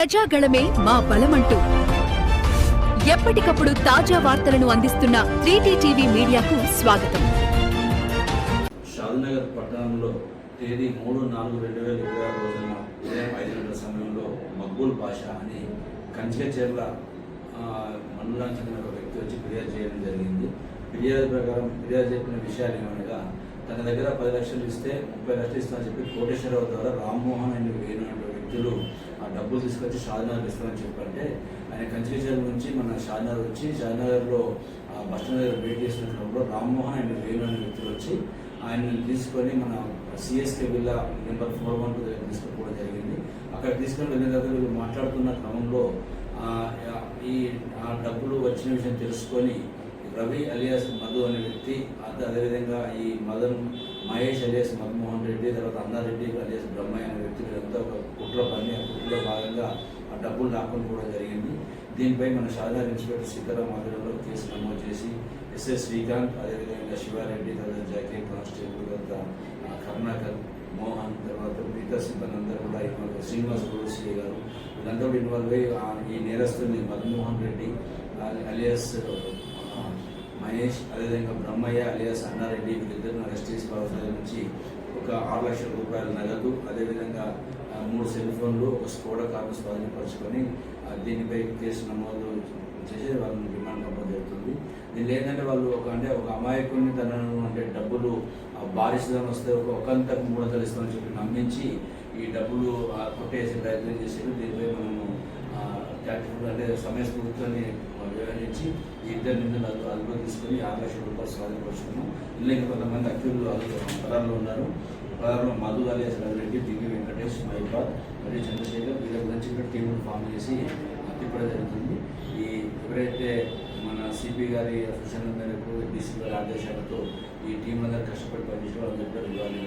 ప్రజాగళమే మా బలమంటూ ఎప్పటికప్పుడు తాజా వార్తలను అందిస్తున్న 3T టీవీ మీడియాకు స్వాగతం. షాద్నగర్ పట్టణంలో తేదీ 3/4/2026 రోజున ఉదయం 5 గంటల సమయంలో మక్బూల్ పాషా అని కంచెచెర్ల మండలానికి చెందిన ఒక వ్యక్తి వచ్చి ఫిర్యాదు చేయడం జరిగింది. ఫిర్యాదు ప్రకారం ఫిర్యాదు చెప్పిన విషయాలు ఏమనగా తన దగ్గర 10 లక్షలు ఇస్తే 30 లక్షలు ఇస్తామని చెప్పి కోటేశ్వరరావు ద్వారా రామ్మోహన్ అని వేణువంటి వ్యక్తులు ఆ డబ్బులు తీసుకొచ్చి షాద్నగర్ ఇస్తామని చెప్పంటే ఆయన కంచెచెర్ల నుంచి మన షాద్నగర్ వచ్చి షాద్నగర్లో బస్ స్టాండ్ దగ్గర వెయిట్ చేసిన క్రమంలో రామ్మోహన్ అండ్ వేణు అనే వ్యక్తులు వచ్చి ఆయన్ని తీసుకొని మన సిఎస్కే విల్లా నెంబర్ 412 దగ్గర తీసుకుపోవడం జరిగింది. అక్కడ తీసుకొని వెళ్ళిన తర్వాత వీళ్ళు మాట్లాడుతున్న క్రమంలో ఈ డబ్బులు వచ్చిన విషయం తెలుసుకొని రవి అలియాస్ మధు అనే వ్యక్తి, అదేవిధంగా ఈ మహేష్ అలియాస్ మన్మోహన్ రెడ్డి, తర్వాత అన్నారెడ్డి అలియాస్ బ్రహ్మయ్య అనే వ్యక్తులు అంతా ఒక కుట్ర పని ఆ కుట్రలో భాగంగా ఆ డబ్బులు లాక్కొని కూడా జరిగింది. దీనిపై మన షాద్నగర్ ఇన్స్పెక్టర్ సీతారాం ఆధ్వర్యంలో కేసు నమోదు చేసి ఎస్ఎస్ శ్రీకాంత్, అదేవిధంగా శివారెడ్డి, తర్వాత జాకీ కానిస్టేబుల్, తర్వాత కరుణాకర్, మోహన్, తర్వాత మిగతా సిబ్బంది అందరూ కూడా ఇన్వాల్వ్, శ్రీనివాస్ గౌడ్ సిఐ గారు వీళ్ళంతా కూడా ఇన్వాల్వ్ అయ్యి ఈ నేరస్తుని మన్మోహన్ రెడ్డి అలియాస్ మహేష్, అదేవిధంగా బ్రహ్మయ్య అలియాస్ అన్నారెడ్డి వీళ్ళిద్దరిని అరెస్ట్ చేసి వాళ్ళ దగ్గర నుంచి ఒక 6 లక్షల రూపాయల నగదు, అదేవిధంగా 3 సెల్ ఫోన్లు, ఒక స్కోడా కార్ను స్వాధీనపరుచుకొని దీనిపై కేసు నమోదు చేసి వాళ్ళని రిమాండ్ పంపడం జరుగుతుంది. దీనిలో ఏంటంటే వాళ్ళు ఒక అమాయకుడిని తనను డబ్బులు బారిస్తుందని వస్తే ఒకంతకు 300 ఇస్తామని చెప్పి నమ్మించి ఈ డబ్బులు కొట్టేసి ప్రయత్నం చేశారు. దీనిపై మనము సమయస్ఫూర్తిని వ్యవహరించి ఈ ఇద్దరి నిందలు అదుపులో తీసుకొని 6 లక్షల రూపాయలు స్వాధీనపరుచుకున్నాం. ఇలాగే కొంతమంది అక్యూలు పదాల్లో ఉన్నారు. పదాల్లో మధు అలియాస్ రెడ్డి, బిగి వెంకటేష్, మైపాల్ మరియు చంద్రశేఖర్ వీళ్ళ గురించి ఇక్కడ టీములు ఫామ్ చేసి తిప్పడం జరుగుతుంది. ఈ ఎవరైతే మన సిపి గారి సూచనల మేరకు డీసీ గారి ఆదేశాలతో ఈ టీం అందరూ కష్టపడి పనిచేసి వాళ్ళందరూ ఇవ్వాలి.